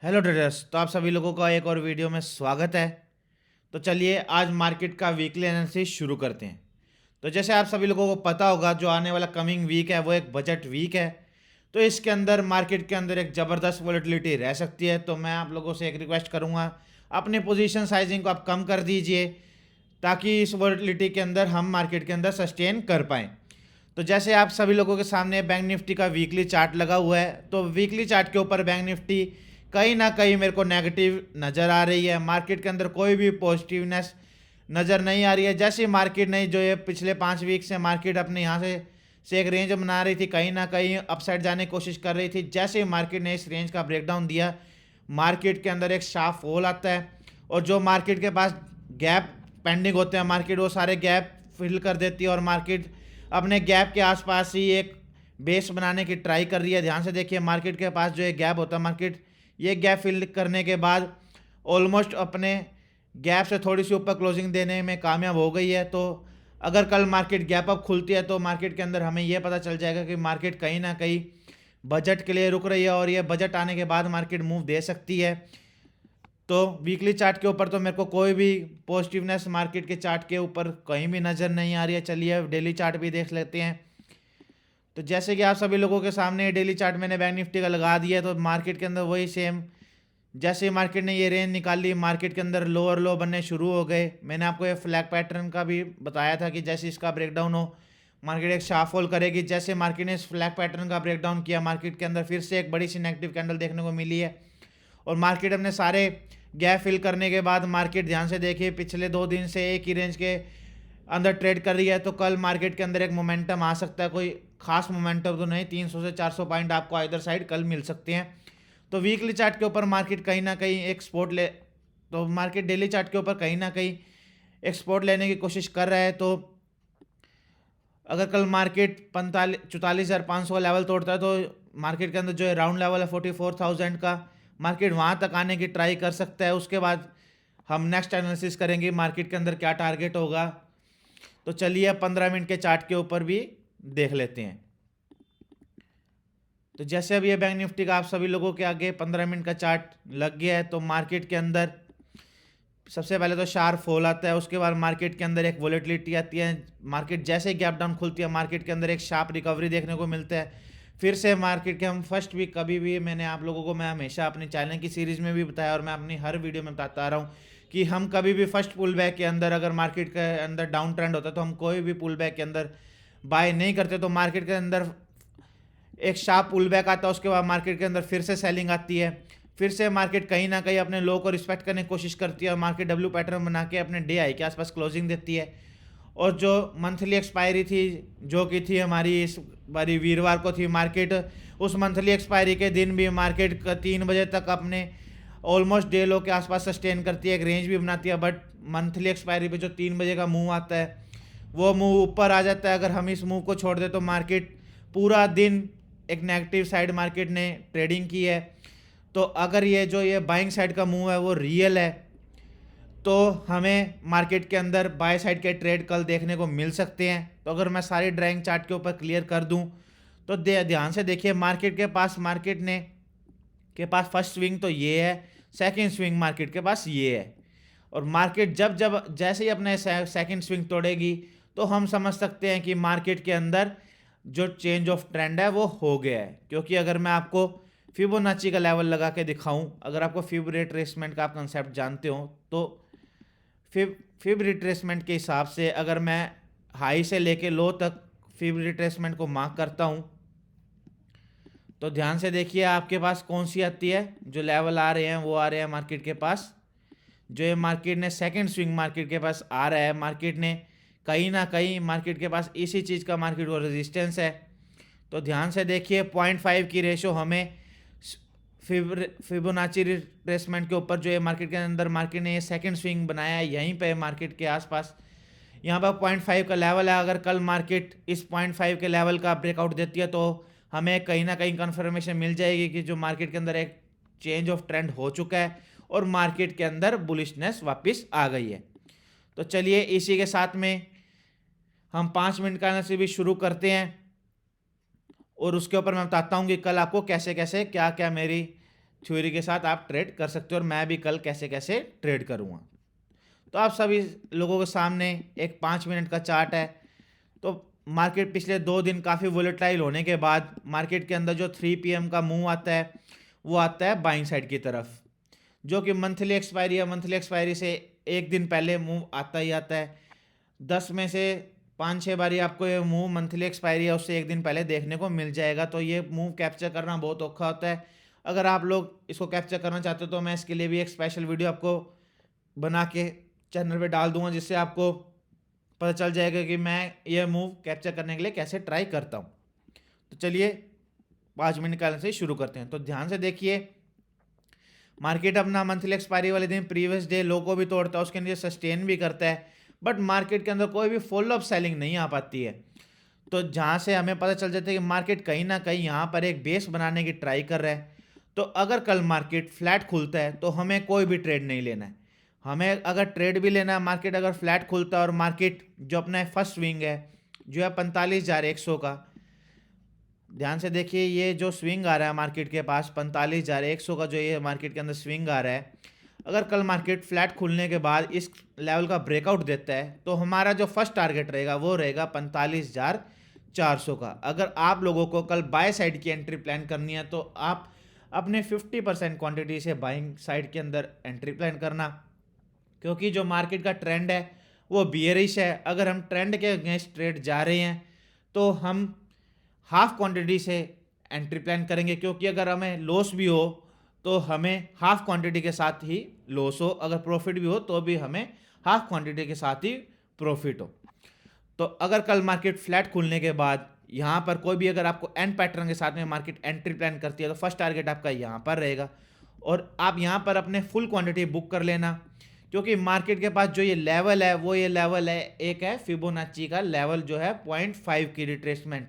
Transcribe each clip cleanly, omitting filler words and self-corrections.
Hello traders. तो आप सभी लोगों का एक और वीडियो में स्वागत है। तो चलिए आज मार्केट का वीकली एनालिसिस शुरू करते हैं। तो जैसे आप सभी लोगों को पता होगा, जो आने वाला कमिंग वीक है वो एक बजट वीक है। तो इसके अंदर मार्केट के अंदर एक ज़बरदस्त वोलेटिलिटी रह सकती है। तो मैं आप लोगों से एक रिक्वेस्ट करूंगा, अपने पोजीशन साइजिंग को आप कम कर दीजिए, ताकि इस वोलेटिलिटी के अंदर हम मार्केट के अंदर सस्टेन कर पाएँ। तो जैसे आप सभी लोगों के सामने बैंक निफ्टी का वीकली चार्ट लगा हुआ है, तो वीकली चार्ट के ऊपर बैंक निफ्टी कहीं ना कहीं मेरे को नेगेटिव नज़र आ रही है। मार्केट के अंदर कोई भी पॉजिटिवनेस नज़र नहीं आ रही है। जैसे मार्केट नहीं, जो ये पिछले 5 वीक से मार्केट अपने यहाँ से एक रेंज बना रही थी, कहीं ना कहीं अपसाइड जाने की कोशिश कर रही थी। जैसे मार्केट ने इस रेंज का ब्रेकडाउन दिया, मार्केट के अंदर एक शार्प फॉल आता है, और जो मार्केट के पास गैप पेंडिंग होते हैं, मार्केट वो सारे गैप फिल कर देती है, और मार्केट अपने गैप के आसपास ही एक बेस बनाने की ट्राई कर रही है। ध्यान से देखिए, मार्केट के पास जो एक गैप होता है, मार्केट ये गैप फिल करने के बाद ऑलमोस्ट अपने गैप से थोड़ी सी ऊपर क्लोजिंग देने में कामयाब हो गई है। तो अगर कल मार्केट गैप अप खुलती है, तो मार्केट के अंदर हमें यह पता चल जाएगा कि मार्केट कहीं ना कहीं बजट के लिए रुक रही है, और ये बजट आने के बाद मार्केट मूव दे सकती है। तो वीकली चार्ट के ऊपर तो मेरे को कोई भी पॉजिटिवनेस मार्केट के चार्ट के ऊपर कहीं भी नज़र नहीं आ रही है। चलिए डेली चार्ट भी देख लेते हैं। तो जैसे कि आप सभी लोगों के सामने डेली चार्ट मैंने बैंक निफ्टी का लगा दिया, तो मार्केट के अंदर वही सेम, जैसे मार्केट ने ये रेंज निकाली, मार्केट के अंदर लोअर लो बनने शुरू हो गए। मैंने आपको ये फ्लैग पैटर्न का भी बताया था कि जैसे इसका ब्रेकडाउन हो, मार्केट एक शार्प फॉल करेगी। जैसे मार्केट ने इस फ्लैग पैटर्न का ब्रेकडाउन किया, मार्केट के अंदर फिर से एक बड़ी सी नेगेटिव कैंडल देखने को मिली है, और मार्केट अपने सारे गैप फिल करने के बाद मार्केट, ध्यान से देखिए, पिछले 2 दिन से एक ही रेंज के अंदर ट्रेड कर रही है। तो कल मार्केट के अंदर एक मोमेंटम आ सकता है, कोई खास मोमेंटम तो नहीं, 300 से 400 पॉइंट आपको इधर साइड कल मिल सकते हैं। तो वीकली चार्ट के ऊपर मार्केट कहीं ना कहीं एक स्पोर्ट ले, तो मार्केट डेली चार्ट के ऊपर कहीं ना कहीं एक स्पोर्ट लेने की कोशिश कर रहा है। तो अगर कल मार्केट 44,500 का लेवल तोड़ता है, तो मार्केट के अंदर जो है राउंड लेवल है 44,000 का, मार्केट वहाँ तक आने की ट्राई कर सकता है। उसके बाद हम नेक्स्ट एनालिसिस करेंगे मार्केट के अंदर क्या टारगेट होगा। तो चलिए 15 मिनट के चार्ट के ऊपर भी देख लेते हैं। तो जैसे अब ये बैंक निफ्टी का आप सभी लोगों के आगे 15 मिनट का चार्ट लग गया है, तो मार्केट के अंदर सबसे पहले तो शार्प फॉल आता है, उसके बाद मार्केट के अंदर एक वोलेटिलिटी आती है। मार्केट जैसे ही गैप डाउन खुलती है, मार्केट के अंदर एक शार्प रिकवरी देखने को मिलता है। फिर से मार्केट के हम फर्स्ट वीक, कभी भी मैंने आप लोगों को, मैं हमेशा अपनी चैनल की सीरीज में भी बताया, और मैं अपनी हर वीडियो में बताता आ रहा हूँ कि हम कभी भी फर्स्ट पुल बैक के अंदर, अगर मार्केट के अंदर डाउन ट्रेंड होता है, तो हम कोई भी पुल बैक के अंदर बाय नहीं करते। तो मार्केट के अंदर एक शार्प पुल बैक आता है, उसके बाद मार्केट के अंदर फिर से सेलिंग आती है, फिर से मार्केट कहीं ना कहीं अपने लो को रिस्पेक्ट करने की कोशिश करती है, और मार्केट डब्ल्यू पैटर्न बना के अपने डे आई के आसपास क्लोजिंग देती है। और जो मंथली एक्सपायरी थी, जो कि थी हमारी इस बारी वीरवार को थी, मार्केट उस मंथली एक्सपायरी के दिन भी मार्केट 3 बजे तक अपने ऑलमोस्ट डे लो के आसपास सस्टेन करती है, एक रेंज भी बनाती है। बट मंथली एक्सपायरी पे जो 3 बजे का मूव आता है, वो मूव ऊपर आ जाता है। अगर हम इस मूव को छोड़ दें, तो मार्केट पूरा दिन एक नेगेटिव साइड मार्केट ने ट्रेडिंग की है। तो अगर ये बाइंग साइड का मूव है वो रियल है, तो हमें मार्केट के अंदर बाय साइड के ट्रेड कल देखने को मिल सकते हैं। तो अगर मैं सारी ड्राइंग चार्ट के ऊपर क्लियर कर दूं, तो ध्यान से देखिए, मार्केट ने के पास फर्स्ट स्विंग तो ये है, सेकंड स्विंग मार्केट के पास ये है, और मार्केट जब जब जैसे ही अपने सेकंड स्विंग तोड़ेगी, तो हम समझ सकते हैं कि मार्केट के अंदर जो चेंज ऑफ ट्रेंड है वो हो गया है। क्योंकि अगर मैं आपको फिबोनाची का लेवल लगा के दिखाऊं, अगर आपको फिब रिट्रेसमेंट का आप कंसेप्ट जानते हो, तो फिब रिट्रेसमेंट के हिसाब से अगर मैं हाई से लेके लो तक फिब रिट्रेसमेंट को मार्क करता हूं, तो ध्यान से देखिए आपके पास कौन सी आती है। जो लेवल आ रहे हैं वो आ रहे हैं मार्केट के पास, जो ये मार्केट ने सेकंड स्विंग मार्केट के पास आ रहा है, मार्केट ने कहीं ना कहीं मार्केट के पास इसी चीज़ का मार्केट को रेजिस्टेंस है। तो ध्यान से देखिए, 0.5 की रेशो हमें फिबोनाची रिट्रेसमेंट के ऊपर, जो है मार्केट के अंदर मार्केट ने ये सेकंड स्विंग बनाया है, यहीं पे मार्केट के आसपास यहाँ पर 0.5 का लेवल है। अगर कल मार्केट इस 0.5 के लेवल का ब्रेकआउट देती है, तो हमें कहीं ना कहीं कंफर्मेशन मिल जाएगी कि जो मार्केट के अंदर एक चेंज ऑफ ट्रेंड हो चुका है, और मार्केट के अंदर बुलिशनेस वापस आ गई है। तो चलिए इसी के साथ में हम 5 मिनट का एनालिसिस भी शुरू करते हैं, और उसके ऊपर मैं बताता हूँ कि कल आपको कैसे कैसे क्या क्या मेरी थ्योरी के साथ आप ट्रेड कर सकते हो और मैं भी कल कैसे कैसे ट्रेड करूँगा। तो आप सभी लोगों के सामने एक 5 मिनट का चार्ट है। तो मार्केट पिछले 2 दिन काफ़ी वोलेटाइल होने के बाद मार्केट के अंदर जो 3 PM का मूव आता है वो आता है बाइंग साइड की तरफ, जो कि मंथली एक्सपायरी है। मंथली एक्सपायरी से एक दिन पहले मूव आता ही आता है। 10 में से 5-6 बारी आपको ये मूव मंथली एक्सपायरी है उससे एक दिन पहले देखने को मिल जाएगा। तो ये मूव कैप्चर करना बहुत औखा होता है। अगर आप लोग इसको कैप्चर करना चाहते हो तो मैं इसके लिए भी एक स्पेशल वीडियो आपको बना के चैनल पे डाल दूंगा, जिससे आपको पता चल जाएगा कि मैं ये मूव कैप्चर करने के लिए कैसे ट्राई करता हूँ। तो चलिए 5 मिनट का से शुरू करते हैं। तो ध्यान से देखिए, मार्केट अपना मंथली एक्सपायरी वाले दिन प्रीवियस डे लो को भी तोड़ता है, उसके नीचे सस्टेन भी करता है, बट मार्केट के अंदर कोई भी फॉलो अप सेलिंग नहीं आ पाती है। तो जहाँ से हमें पता चल जाता है कि मार्केट कहीं ना कहीं यहाँ पर एक बेस बनाने की ट्राई कर रहा है। तो अगर कल मार्केट फ्लैट खुलता है तो हमें कोई भी ट्रेड नहीं लेना है। हमें अगर ट्रेड भी लेना है, मार्केट अगर फ्लैट खुलता है और मार्केट जो अपना फर्स्ट स्विंग है जो है 45,100 का, ध्यान से देखिए ये जो स्विंग आ रहा है मार्केट के पास 45,100 का, जो ये मार्केट के अंदर स्विंग आ रहा है, अगर कल मार्केट फ्लैट खुलने के बाद इस लेवल का ब्रेकआउट देता है तो हमारा जो फर्स्ट टारगेट रहेगा वो रहेगा 45,400 का। अगर आप लोगों को कल बाय साइड की एंट्री प्लान करनी है तो आप अपने 50% क्वांटिटी से बाइंग साइड के अंदर एंट्री प्लान करना, क्योंकि जो मार्केट का ट्रेंड है वो बियरिश है। अगर हम ट्रेंड के अगेंस्ट ट्रेड जा रहे हैं तो हम हाफ क्वांटिटी से एंट्री प्लान करेंगे, क्योंकि अगर हमें लॉस भी हो तो हमें हाफ क्वांटिटी के साथ ही लॉस हो, अगर प्रॉफिट भी हो तो भी हमें हाफ क्वांटिटी के साथ ही प्रॉफिट हो। तो अगर कल मार्केट फ्लैट खुलने के बाद यहाँ पर कोई भी अगर आपको एंड पैटर्न के साथ में मार्केट एंट्री प्लान करती है तो फर्स्ट टारगेट आपका यहाँ पर रहेगा और आप यहाँ पर अपने फुल क्वांटिटी बुक कर लेना, क्योंकि मार्केट के पास जो ये लेवल है वो ये लेवल है, एक है फिबोनाची का लेवल जो है 0.5 की रिट्रेसमेंट।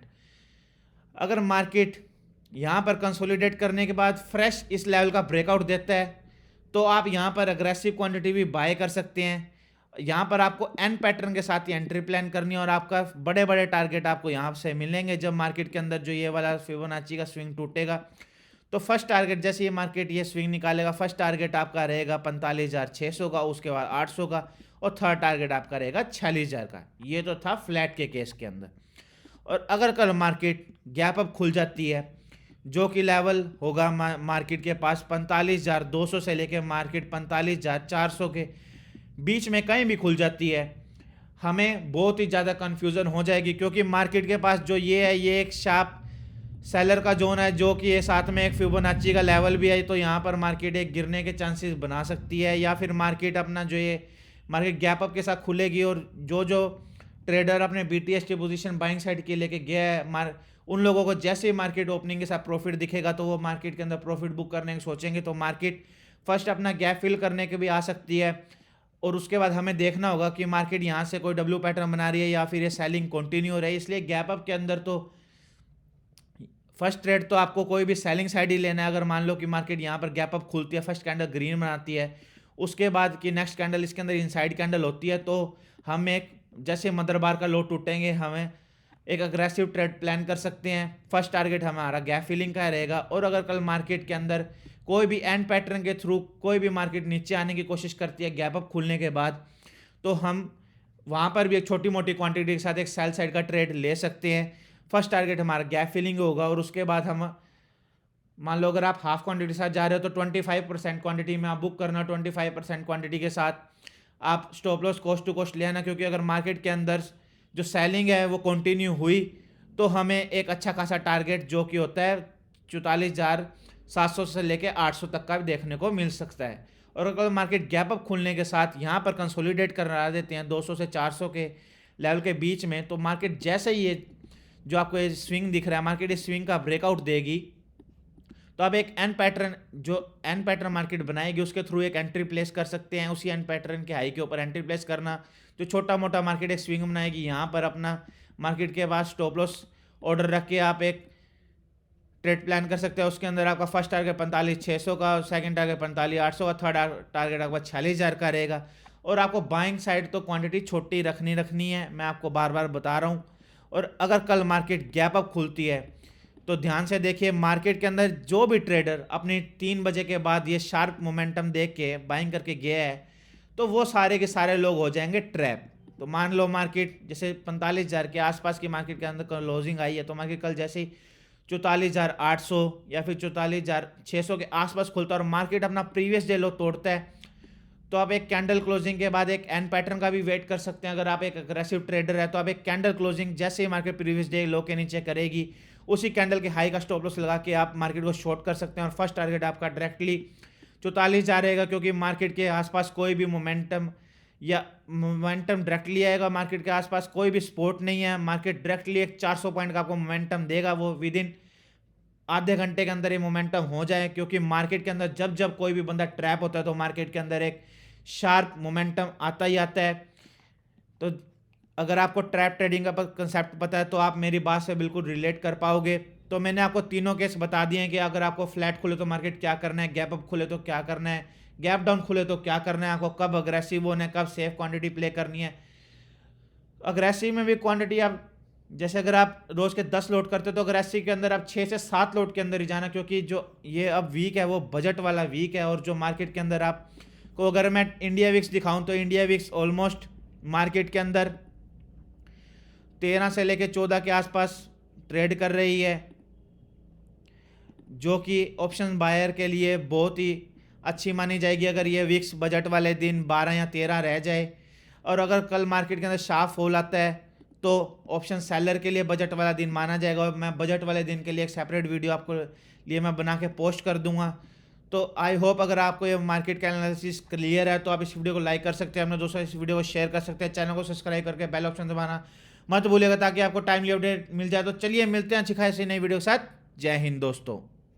अगर मार्केट यहाँ पर कंसोलिडेट करने के बाद फ्रेश इस लेवल का ब्रेकआउट देता है तो आप यहाँ पर अग्रेसिव क्वांटिटी भी बाय कर सकते हैं। यहाँ पर आपको एन पैटर्न के साथ ही एंट्री प्लान करनी है और आपका बड़े बड़े टारगेट आपको यहाँ से मिलेंगे जब मार्केट के अंदर जो ये वाला फिबोनाची का स्विंग टूटेगा। तो फर्स्ट टारगेट जैसे ये मार्केट ये स्विंग निकालेगा, फर्स्ट टारगेट आपका रहेगा 45,600 का, उसके बाद 800 का और थर्ड टारगेट आपका रहेगा 46,000 का। ये तो था फ्लैट के केस के अंदर। और अगर कल मार्केट गैप अप खुल जाती है जो कि लेवल होगा मार्केट के पास 45,200 से लेकर मार्केट 45,400 के बीच में कहीं भी खुल जाती है, हमें बहुत ही ज़्यादा कन्फ्यूज़न हो जाएगी, क्योंकि मार्केट के पास जो ये है ये एक शार्प सेलर का जोन है जो कि ये साथ में एक फिबोनाची का लेवल भी है। तो यहाँ पर मार्केट एक गिरने के चांसेस बना सकती है, या फिर मार्केट अपना जो ये मार्केट गैप अप के साथ खुलेगी और जो ट्रेडर अपने BTS की पोजीशन बाइंग साइड के लेके गया है उन लोगों को जैसे ही मार्केट ओपनिंग के साथ प्रॉफिट दिखेगा तो वो मार्केट के अंदर प्रॉफिट बुक करने की सोचेंगे। तो मार्केट फर्स्ट अपना गैप फिल करने के भी आ सकती है और उसके बाद हमें देखना होगा कि मार्केट यहाँ से कोई W पैटर्न बना रही है या फिर ये सेलिंग कंटिन्यू हो रही है। इसलिए गैप अप के अंदर तो फर्स्ट ट्रेड तो आपको कोई भी सेलिंग साइड ही लेना है। अगर मान लो कि मार्केट यहाँ पर गैप अप खुलती है, फर्स्ट कैंडल ग्रीन बनाती है, उसके बाद की नेक्स्ट कैंडल इसके अंदर इनसाइड कैंडल होती है, तो हम एक जैसे मदर बार का लो टूटेंगे हमें एक अग्रेसिव ट्रेड प्लान कर सकते हैं। फर्स्ट टारगेट हमारा गैप फिलिंग का रहेगा। और अगर कल मार्केट के अंदर कोई भी एंड पैटर्न के थ्रू कोई भी मार्केट नीचे आने की कोशिश करती है गैप अप खुलने के बाद, तो हम वहाँ पर भी एक छोटी मोटी क्वांटिटी के साथ एक सेल साइड का ट्रेड ले सकते हैं। फर्स्ट टारगेट हमारा गैप फिलिंग होगा और उसके बाद हम मान लो अगर आप हाफ क्वांटिटी के साथ जा रहे हो तो 25% क्वांटिटी में आप बुक करना, 25% क्वांटिटी के साथ आप stop loss cost to cost लेना, क्योंकि अगर मार्केट के अंदर जो सेलिंग है वो कंटिन्यू हुई तो हमें एक अच्छा खासा टारगेट जो कि होता है 44,700 से लेके 800 तक का भी देखने को मिल सकता है। और अगर मार्केट गैप अप खुलने के साथ यहाँ पर कंसोलिडेट करा देते हैं 200 से 400 के लेवल के बीच में, तो मार्केट जैसे ही ये जो आपको ये स्विंग दिख रहा है मार्केट इस स्विंग का ब्रेकआउट देगी तो आप एक एन पैटर्न मार्केट बनाएगी उसके थ्रू एक एंट्री प्लेस कर सकते हैं। उसी एन पैटर्न के हाई के ऊपर एंट्री प्लेस करना, जो छोटा मोटा मार्केट एक स्विंग बनाएगी, यहाँ पर अपना मार्केट के बाद स्टॉप लॉस ऑर्डर रख के आप एक ट्रेड प्लान कर सकते हैं। उसके अंदर आपका फर्स्ट टारगेट 45,600 का, सेकंड टारगेट 45,800 का, थर्ड टारगेट आपका 46,000 का रहेगा। और आपको बाइंग साइड तो क्वांटिटी छोटी रखनी है, मैं आपको बार बार बता रहा हूँ। और अगर कल मार्केट गैप अप खुलती है तो ध्यान से देखिए, मार्केट के अंदर जो भी ट्रेडर अपनी 3 बजे के बाद ये शार्प मोमेंटम देख के बाइंग करके गया है, तो वो सारे के सारे लोग हो जाएंगे ट्रैप। तो मान लो मार्केट जैसे 45,000 के आसपास की मार्केट के अंदर क्लोजिंग आई है, तो मार्केट कल जैसे ही 44,800 या फिर 44,600 के आसपास खुलता है और मार्केट अपना प्रीवियस डे लो तोड़ता है, तो आप एक कैंडल क्लोजिंग के बाद एक एन पैटर्न का भी वेट कर सकते हैं। अगर आप एक अग्रेसिव ट्रेडर है तो आप एक कैंडल क्लोजिंग जैसे ही मार्केट प्रीवियस डे लो के नीचे करेगी, उसी कैंडल के हाई का स्टॉप लॉस लगा के आप मार्केट को शॉर्ट कर सकते हैं। और फर्स्ट टारगेट आपका डायरेक्टली 44,000 रहेगा, क्योंकि मार्केट के आसपास कोई भी मोमेंटम डायरेक्टली आएगा, मार्केट के आसपास कोई भी सपोर्ट नहीं है। मार्केट डायरेक्टली एक 400 पॉइंट का आपको मोमेंटम देगा, वो विद इन आधे घंटे के अंदर ये मोमेंटम हो जाए। क्योंकि मार्केट के अंदर जब जब कोई भी बंदा ट्रैप होता है तो मार्केट के अंदर एक शार्प मोमेंटम आता ही आता है। तो अगर आपको ट्रैप ट्रेडिंग का कंसेप्ट पता है तो आप मेरी बात से बिल्कुल रिलेट कर पाओगे। तो मैंने आपको तीनों केस बता दिए हैं कि अगर आपको फ्लैट खुले तो मार्केट क्या करना है, गैप अप खुले तो क्या करना है, गैप डाउन खुले तो क्या करना है, आपको कब अग्रेसिव होना है, कब सेफ क्वांटिटी प्ले करनी है। अग्रेसिव में भी क्वांटिटी आप जैसे अगर आप रोज के 10 लोड करते हो तो अग्रेसिव के अंदर आप 6 से 7 लोड के अंदर ही जाना, क्योंकि जो ये अब वीक है वो बजट वाला वीक है। और जो मार्केट के अंदर आपको अगर मैं इंडिया विक्स दिखाऊं तो इंडिया विक्स ऑलमोस्ट मार्केट के अंदर 13 से लेके 14 के आसपास ट्रेड कर रही है, जो कि ऑप्शन बायर के लिए बहुत ही अच्छी मानी जाएगी अगर ये विक्स बजट वाले दिन 12 या 13 रह जाए। और अगर कल मार्केट के अंदर शार्प फॉल आता है तो ऑप्शन सेलर के लिए बजट वाला दिन माना जाएगा। और मैं बजट वाले दिन के लिए एक सेपरेट वीडियो आपको लिए मैं बना के पोस्ट कर दूंगा। तो आई होप अगर आपको ये मार्केट का एनालिसिस क्लियर है तो आप इस वीडियो को लाइक कर सकते हैं, अपने दोस्तों इस वीडियो को शेयर कर सकते हैं, चैनल को सब्सक्राइब करके बेल ऑप्शन दबाना मत भूलिएगा ताकि आपको टाइमली अपडेट मिल जाए। तो चलिए मिलते हैं अच्छी खासी नई वीडियो के साथ। जय हिंद दोस्तों।